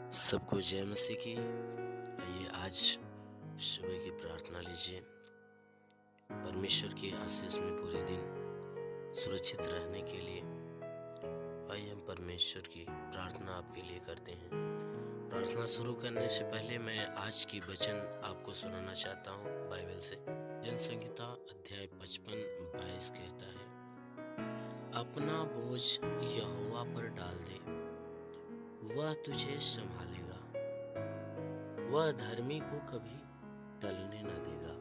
सबको जय मसीह की। आइए आज सुबह की प्रार्थना लीजिए। परमेश्वर की आशीष में पूरे दिन सुरक्षित रहने के लिए आइए हम परमेश्वर की प्रार्थना आपके लिए करते हैं। प्रार्थना शुरू करने से पहले मैं आज की वचन आपको सुनाना चाहता हूँ बाइबल से। जनसंहिता अध्याय 55-22 कहता है, अपना बोझ यहोवा पर डाल दे, वह तुझे संभालेगा, वह धर्मी को कभी टलने न देगा।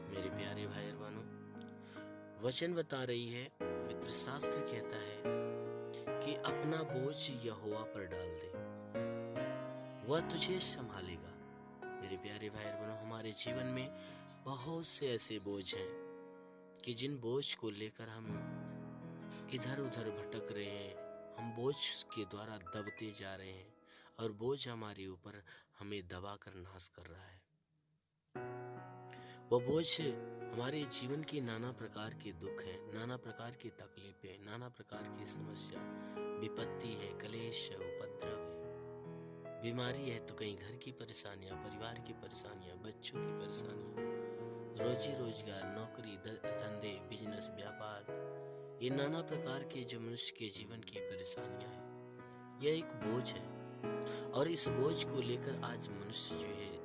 मेरे प्यारे भाई और बहनों, वचन बता रही है, पवित्र शास्त्र कहता है कि अपना बोझ यहोवा पर डाल दे, वह तुझे संभालेगा। मेरे प्यारे भाई और बहनों, हमारे जीवन में बहुत से ऐसे बोझ हैं कि जिन बोझ को लेकर हम इधर उधर भटक रहे हैं, हम बोझ के द्वारा दबते जा रहे हैं और बोझ हमारे ऊपर हमें दबा कर नाश कर रहा है। वह बोझ हमारे जीवन की नाना प्रकार के दुख हैं, नाना प्रकार की तकलीफें, नाना प्रकार की समस्या, विपत्ति है, क्लेश है, उपद्रव है, बीमारी है, तो कहीं घर की परेशानियां, परिवार की परेशानियां, बच्चों की परेशानियां, रोजी रोजगार, नौकरी, धंधे, बिजनेस, व्यापार, ये नाना प्रकार के जो मनुष्य के जीवन की परेशानियां हैं, यह एक बोझ है। और इस बोझ को लेकर आज मनुष्य जो है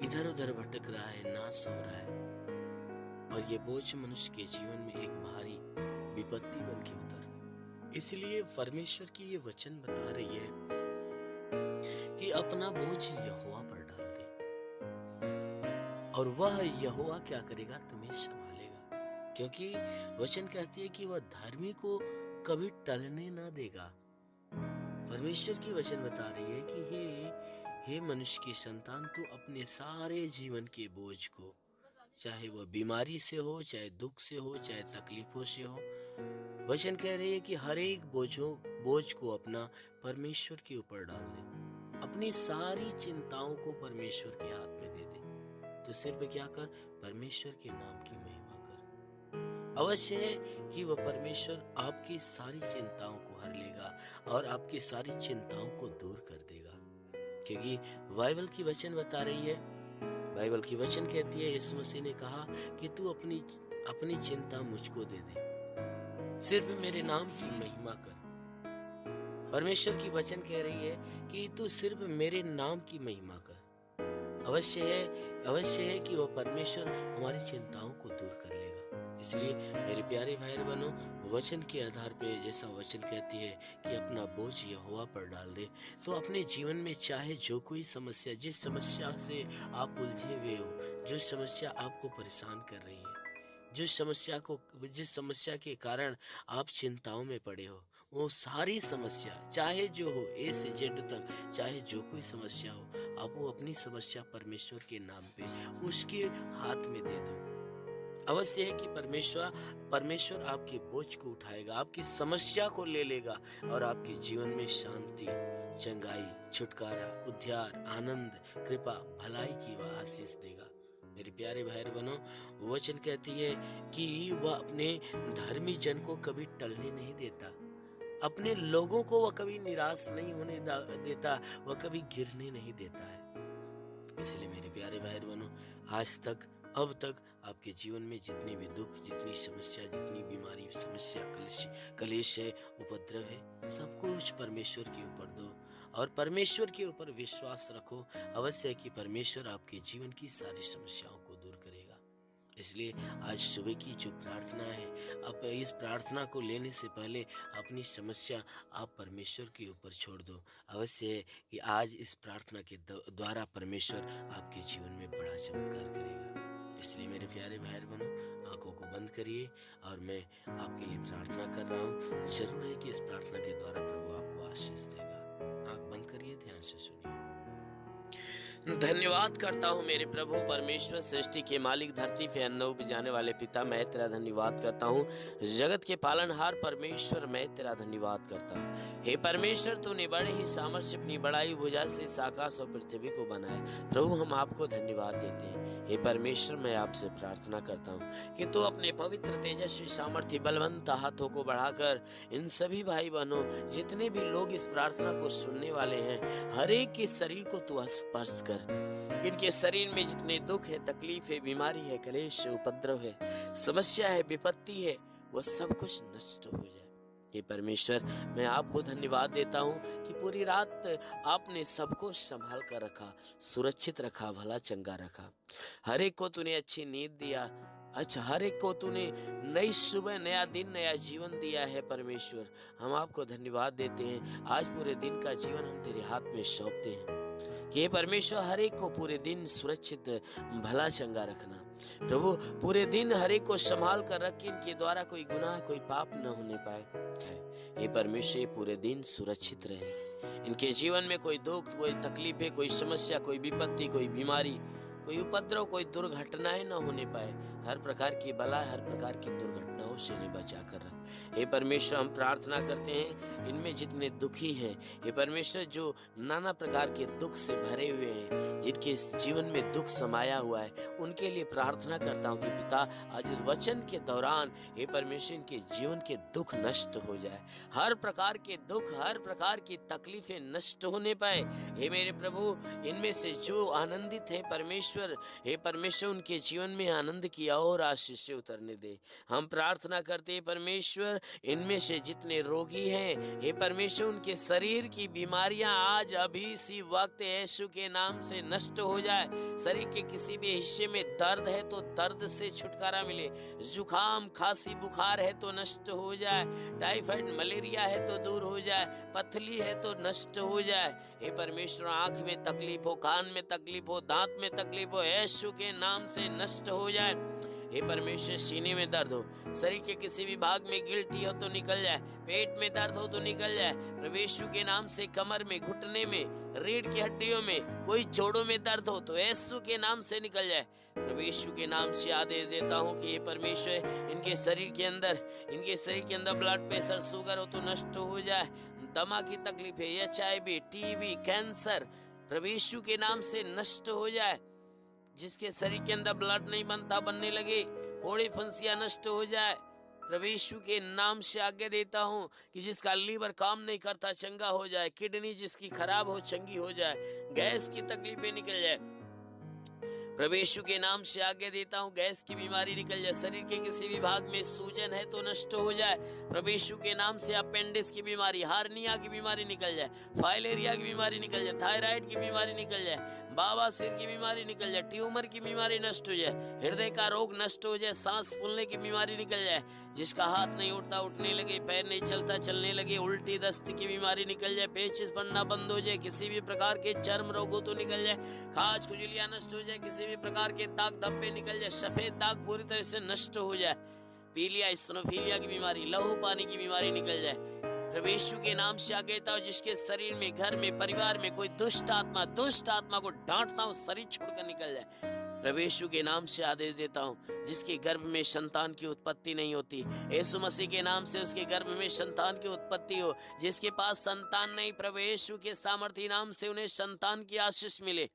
इधर उधर भटक रहा है, नाश हो रहा है, और ये बोझ मनुष्य के जीवन में एक भारी विपत्ति बन के उतर। इसलिए परमेश्वर की ये वचन बता रही है कि अपना बोझ यहोवा पर डाल दे और वह यहोवा क्या करेगा, तुम्हें संभालेगा। क्योंकि वचन कहती है कि वह धर्मी को कभी टलने ना देगा। परमेश्वर की वचन बता रही है कि हे मनुष्य की संतान, तू अपने सारे जीवन के बोझ को, चाहे वह बीमारी से हो, चाहे दुख से हो, चाहे तकलीफों से हो, वचन कह रही है कि हर एक बोझ को अपना परमेश्वर के ऊपर डाल दे, अपनी सारी चिंताओं को परमेश्वर के हाथ में दे दे। तो सिर्फ क्या कर, परमेश्वर के नाम की महिमा कर। अवश्य है कि वह परमेश्वर आपकी सारी चिंताओं को हर लेगा और आपकी सारी चिंताओं को दूर कर देगा। क्योंकि बाइबल की वचन बता रही है, बाइबल की वचन कहती है, यीशु मसीह ने कहा कि तू अपनी चिंता मुझको दे दे, सिर्फ मेरे नाम की महिमा कर। परमेश्वर की वचन कह रही है कि तू सिर्फ मेरे नाम की महिमा कर। अवश्य है कि वह परमेश्वर हमारी चिंताओं को दूर कर लेगा। इसलिए मेरे प्यारे भाई बहनों, वचन के आधार पे जैसा वचन कहती है कि अपना बोझ यहोवा पर डाल दे, तो अपने जीवन में चाहे जो कोई समस्या, जिस समस्या से आप उलझे हुए हो, जो समस्या आपको परेशान कर रही है, जिस समस्या के कारण आप चिंताओं में पड़े हो, वो सारी समस्या चाहे जो हो, ए से जेड तक, चाहे जो कोई समस्या हो, आप वो अपनी समस्या परमेश्वर के नाम पे उसके हाथ में दे दो। अवश्य है कि परमेश्वर आपके बोझ को उठाएगा, आपकी समस्या को ले लेगा और आपके जीवन में शांति, चंगाई, छुटकारा, उद्धार, आनंद, कृपा, भलाई की वह आशीष देगा। मेरे प्यारे भाई बहनों, वचन कहती है कि वह अपने धर्मी जन को कभी टलने नहीं देता, अपने लोगों को वह कभी निराश नहीं होने देता, वह कभी गिरने नहीं देता है। इसलिए मेरे प्यारे भाई बहनों, आज तक, अब तक आपके जीवन में जितनी भी दुख, जितनी समस्या, जितनी बीमारी, समस्या, कलेश है, उपद्रव है, सब कुछ परमेश्वर के ऊपर दो और परमेश्वर के ऊपर विश्वास रखो। अवश्य है कि परमेश्वर आपके जीवन की सारी समस्याओं को दूर करेगा। इसलिए आज सुबह की जो प्रार्थना है, अब इस प्रार्थना को लेने से पहले अपनी समस्या आप परमेश्वर के ऊपर छोड़ दो। अवश्य है कि आज इस प्रार्थना के द्वारा परमेश्वर आपके जीवन में बड़ा चमत्कार करेगा। इसलिए मेरे प्यारे भाई बहनों, आंखों को बंद करिए और मैं आपके लिए प्रार्थना कर रहा हूँ। जरूर है कि इस प्रार्थना के द्वारा प्रभु आपको आशीष देगा। आंख बंद करिए, ध्यान से सुनिए। धन्यवाद करता हूँ मेरे प्रभु परमेश्वर, सृष्टि के मालिक, धरती पे अन्न उपजाने वाले पिता। मैं तेरा धन्यवाद करता हूँ। जगत के पालनहार परमेश्वर, मैं तेरा धन्यवाद करता हूँ। हे परमेश्वर, तूने बड़े ही सामर्थ्य अपनी बड़ाई भुजा से इस आकाश और पृथ्वी को बनाया। प्रभु, हम आपको धन्यवाद देते हैं। हे परमेश्वर, मैं आपसे प्रार्थना करता हूँ कि तू अपने पवित्र तेजस्वी सामर्थ्य बलवंत हाथों को बढ़ाकर इन सभी भाई बहनों, जितने भी लोग इस प्रार्थना को सुनने वाले हैं, हर एक के शरीर को तू स्पर्श कर। इनके शरीर में जितने दुख है, तकलीफ है, बीमारी है, कलेश है, उपद्रव है, समस्या है, विपत्ति है, वो सब कुछ नष्ट हो जाए। हे परमेश्वर, मैं आपको धन्यवाद देता हूँ कि पूरी रात आपने सबको संभाल कर रखा, सुरक्षित रखा, भला चंगा रखा। हर एक को तूने अच्छी नींद दिया। अच्छा, हर एक को तूने नई सुबह, नया दिन, नया जीवन दिया है। परमेश्वर, हम आपको धन्यवाद देते हैं। आज पूरे दिन का जीवन हम तेरे हाथ में सौंपते हैं कि परमेश्वर, हर एक को पूरे दिन सुरक्षित, भला चंगा रखना। प्रभु, पूरे दिन हर एक को संभाल कर रख कि इनके द्वारा कोई गुनाह, कोई पाप न होने पाए। ये परमेश्वर, ये पूरे दिन सुरक्षित रहे। इनके जीवन में कोई दुख, कोई तकलीफ है, कोई समस्या, कोई विपत्ति, कोई बीमारी, कोई उपद्रव, कोई दुर्घटनाएं न होने पाए। हर प्रकार की बला, हर प्रकार की दुर्घटनाओं से इन्हें बचा कर रख। हे परमेश्वर, हम प्रार्थना करते हैं इनमें जितने दुखी हैं, हे परमेश्वर, जो नाना प्रकार के दुख से भरे हुए हैं, जिनके जीवन में दुख समाया हुआ है, उनके लिए प्रार्थना करता हूँ कि पिता, आज इस वचन के दौरान हे परमेश्वर, इनके जीवन के दुख नष्ट हो जाए। हर प्रकार के दुख, हर प्रकार की तकलीफें नष्ट होने पाए। हे मेरे प्रभु, इनमें से जो आनंदित है परमेश्वर, हे परमेश्वर, उनके जीवन में आनंद की और आशीष उतरने दे। हम प्रार्थना करते हैं परमेश्वर, इनमें से जितने रोगी हैं, हे परमेश्वर, उनके शरीर की बीमारियां आज अभी इसी वक्त यीशु के नाम से नष्ट हो जाए। शरीर के किसी भी हिस्से में दर्द है तो दर्द से छुटकारा मिले। जुकाम, खांसी, बुखार है तो नष्ट हो जाए। टाइफाइड, मलेरिया है तो दूर हो जाए। पथली है तो नष्ट हो जाए। हे परमेश्वर, आंख में तकलीफ हो, कान में तकलीफ हो, दांत में तकलीफ हो, यीशु के नाम से नष्ट हो जाए। हे परमेश्वर, सीने में दर्द हो, शरीर के किसी भी भाग में गिल्टी हो तो निकल जाए। पेट में दर्द हो तो निकल जाए। प्रभु यीशु के नाम से कमर में, घुटने में, रीढ़ की हड्डियों में, कोई जोड़ों में दर्द हो तो यीशु के नाम से निकल जाए। प्रभु यीशु के नाम से आदेश देता हूँ कि ये परमेश्वर, इनके शरीर के अंदर ब्लड प्रेशर, शुगर हो तो नष्ट हो जाए। दमा की तकलीफ है, HIV, TB, कैंसर, प्रभु यीशु के नाम से नष्ट हो जाए। जिसके शरीर के अंदर ब्लड नहीं बनता, बनने लगे, फोड़ी फुंसियां नष्ट हो जाए। प्रभु यीशु के नाम से आज्ञा देता हूँ कि जिसका लीवर काम नहीं करता चंगा हो जाए। किडनी जिसकी खराब हो चंगी हो जाए। गैस की तकलीफें निकल जाए। प्रभु यीशु के नाम से आज्ञा देता हूँ, गैस की बीमारी निकल जाए। शरीर के किसी भी भाग में सूजन है तो नष्ट हो जाए। प्रभु यीशु के नाम से अपेंडिक्स की बीमारी, हार्निया की बीमारी निकल जाए। फाइलेरिया की बीमारी निकल जाए। थायराइड की बीमारी निकल जाए। बवासीर की बीमारी निकल जाए। ट्यूमर की बीमारी नष्ट हो जाए। हृदय का रोग नष्ट हो जाए। सांस फूलने की बीमारी निकल जाए। जिसका हाथ नहीं उठता उठने लगे, पैर नहीं चलता चलने लगे, उल्टी दस्त की बीमारी निकल जाए। पेचिश बनना बंद हो जाए। किसी भी प्रकार के चर्म रोग हो तो निकल जाए। खाज खुजलियां नष्ट हो जाए। किसी भी प्रकार के दाग धब्बे निकल जाए। सफेद दाग पूरी तरह से नष्ट हो जाए। पीलिया, स्टेनोफिलिया की बीमारी, लहू पानी की बीमारी निकल जाए। प्रभु यीशु के नाम से आज्ञा देता हूं, जिसके शरीर में, घर में, परिवार में कोई दुष्ट आत्मा को डांटता हूं, शरीर छोड़कर निकल जाए। प्रभु यीशु के नाम से आदेश देता हूं, जिसके गर्भ में संतान की उत्पत्ति नहीं होती, यीशु मसीह के नाम से उसके गर्भ में संतान की उत्पत्ति हो। जिसके पास संतान नहीं, प्रभु यीशु के सामर्थी नाम से उन्हें संतान की आशीष मिले।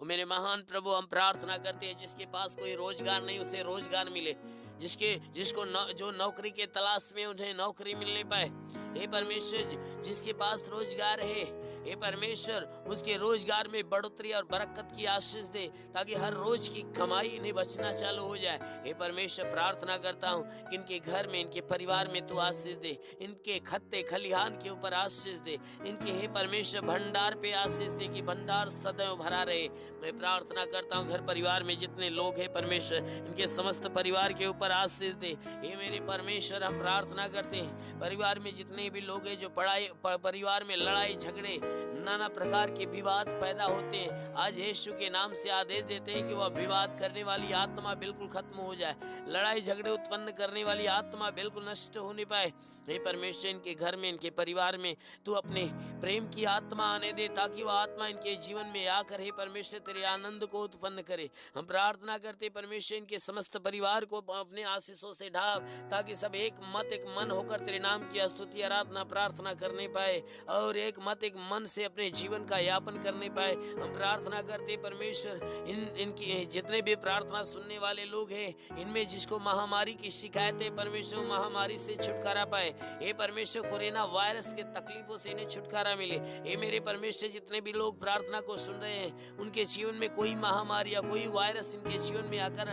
वो मेरे महान प्रभु, हम प्रार्थना करते हैं, जिसके पास कोई रोजगार नहीं उसे रोजगार मिले। जो नौकरी के तलाश में, उन्हें नौकरी मिलने पाए। हे परमेश्वर, जिसके पास रोजगार है, हे परमेश्वर, उसके रोजगार में बढ़ोतरी और बरकत की आशीष दे, ताकि हर रोज की कमाई इन्हें बचना चालू हो जाए। हे परमेश्वर, प्रार्थना करता हूँ कि इनके घर में, इनके परिवार में तू आशीष दे। इनके खत्ते खलिहान के ऊपर आशीष दे। इनके हे परमेश्वर भंडार पे आशीष दे कि भंडार सदैव भरा रहे। मैं प्रार्थना करता हूँ, घर परिवार में जितने लोग हैं परमेश्वर, इनके समस्त परिवार के ऊपर आशीष दे। हे मेरे परमेश्वर, हम प्रार्थना करते हैं, परिवार में जितने भी लोग हैं जो परिवार में लड़ाई झगड़े नाना प्रकार के विवाद पैदा होते हैं, आज यीशु के नाम से आदेश देते हैं कि वह विवाद करने वाली आत्मा बिल्कुल खत्म हो जाए, लड़ाई झगड़े उत्पन्न करने वाली आत्मा बिल्कुल नष्ट होने पाए। हे परमेश्वर, इनके घर में, इनके परिवार में तू अपने प्रेम की आत्मा आने दे, ताकि वह आत्मा इनके जीवन में आकर हे परमेश्वर तेरे आनंद को उत्पन्न करे। हम प्रार्थना करते परमेश्वर, इनके समस्त परिवार को अपने आशीषों से ढाप, ताकि सब एक मत एक मन होकर तेरे नाम की स्तुति आराधना प्रार्थना करने पाए और एक मत एक मन से अपने जीवन का यापन करने पाए। हम प्रार्थना करते परमेश्वर, इनकी जितने भी प्रार्थना सुनने वाले लोग हैं, इनमें जिसको महामारी की शिकायत है परमेश्वर, महामारी से छुटकारा पाए। हे परमेश्वर, कोरोना वायरस के तकलीफों से इन्हें छुटकारा मिले। हे मेरे परमेश्वर, जितने भी लोग प्रार्थना को सुन रहे हैं, उनके जीवन में कोई महामारी या कोई वायरस इनके जीवन में आकर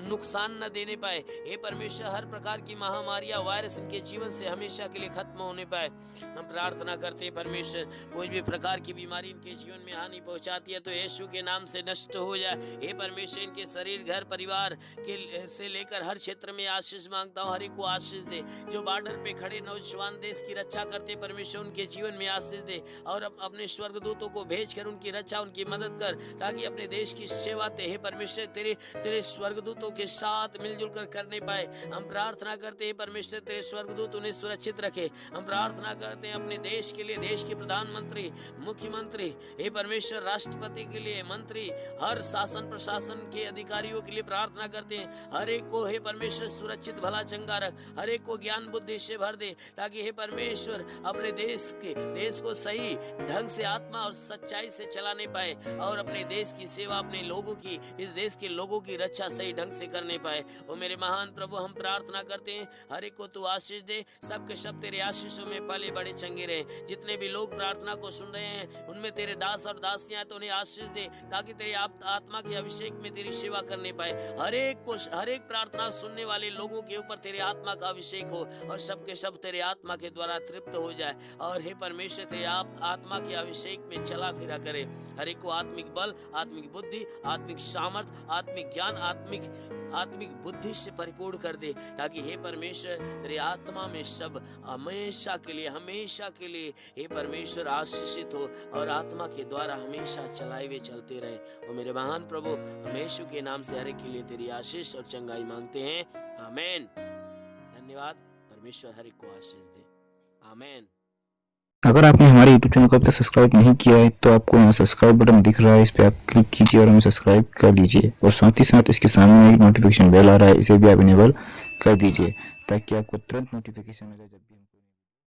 नुकसान न देने पाए। हे परमेश्वर, हर प्रकार की महामारी या वायरस इनके जीवन से हमेशा के लिए खत्म होने पाए। हम प्रार्थना करते हैं परमेश्वर, कोई भी प्रकार की बीमारी इनके जीवन में हानि पहुंचाती है तो यीशु के नाम से नष्ट हो जाए। हे परमेश्वर, इनके शरीर, घर, परिवार के से लेकर हर क्षेत्र में आशीष मांगता हूँ। हर एक को आशीष दे। जो बॉर्डर पे खड़े नौजवान देश की रक्षा करते परमेश्वर, उनके जीवन में आशीष दे और अपने स्वर्गदूतों को भेजकर उनकी रक्षा, उनकी मदद कर, ताकि अपने देश की सेवा हे परमेश्वर तेरे स्वर्गदूतों के साथ मिलजुल कर करने पाए। हम प्रार्थना करते हैं परमेश्वर, तेरे स्वर्गदूत उन्हें सुरक्षित रखे। हम प्रार्थना करते हैं अपने देश के लिए, देश के प्रधानमंत्री, मुख्यमंत्री, हे परमेश्वर, राष्ट्रपति के लिए, मंत्री, हर शासन प्रशासन के अधिकारियों के लिए प्रार्थना करते हैं। हर एक को हे परमेश्वर सुरक्षित भला चंगा रख, हर एक को ज्ञान बुद्धि से भर दे, ताकि हे परमेश्वर अपने देश को सही ढंग से आत्मा और सच्चाई से चलाने पाए और अपने देश की सेवा, अपने लोगों की, इस देश के लोगों की रक्षा सही ढंग से करने पाए। ओ मेरे महान प्रभु, हम प्रार्थना करते हैं, हर एक को तू आशीष दे, सबके सब तेरे आशीषों में पले बड़े चंगे रहे। जितने भी लोग प्रार्थना को सुन रहे हैं, उनमें तेरे दास और दासियां, तो उन्हें आशीष दे, ताकि तेरे आत्मा के अभिषेक में तेरी सेवा करने पाए। हर एक प्रार्थना सुनने वाले लोगों के ऊपर तेरे आत्मा का अभिषेक हो और सबके सब तेरे आत्मा के द्वारा तृप्त हो जाए और हे परमेश्वर तेरे आत्मा के अभिषेक में चला फिरा करे। हर एक को आत्मिक बल, आत्मिक बुद्धि, आत्मिक सामर्थ, आत्मिक ज्ञान, आत्मिक बुद्धि से परिपूर्ण कर दे, ताकि हे परमेश्वर तेरे आत्मा में सब हमेशा के लिए हे परमेश्वर आशीषित हो और आत्मा के द्वारा हमेशा चलाए हुए चलते रहे। और मेरे महान प्रभु, हम यीशु के नाम से हर एक के लिए तेरी आशीष और चंगाई मांगते हैं। आमीन। धन्यवाद। परमेश्वर हर एक को आशीष दे। आमीन। अगर आपने हमारे YouTube चैनल को अब तक सब्सक्राइब नहीं किया है तो आपको यहाँ सब्सक्राइब बटन दिख रहा है, इस पर आप क्लिक कीजिए और हमें सब्सक्राइब कर लीजिए। और साथ ही साथ इसके सामने एक नोटिफिकेशन बेल आ रहा है, इसे भी आप इनेबल कर दीजिए, ताकि आपको तुरंत नोटिफिकेशन मिले जब भी हम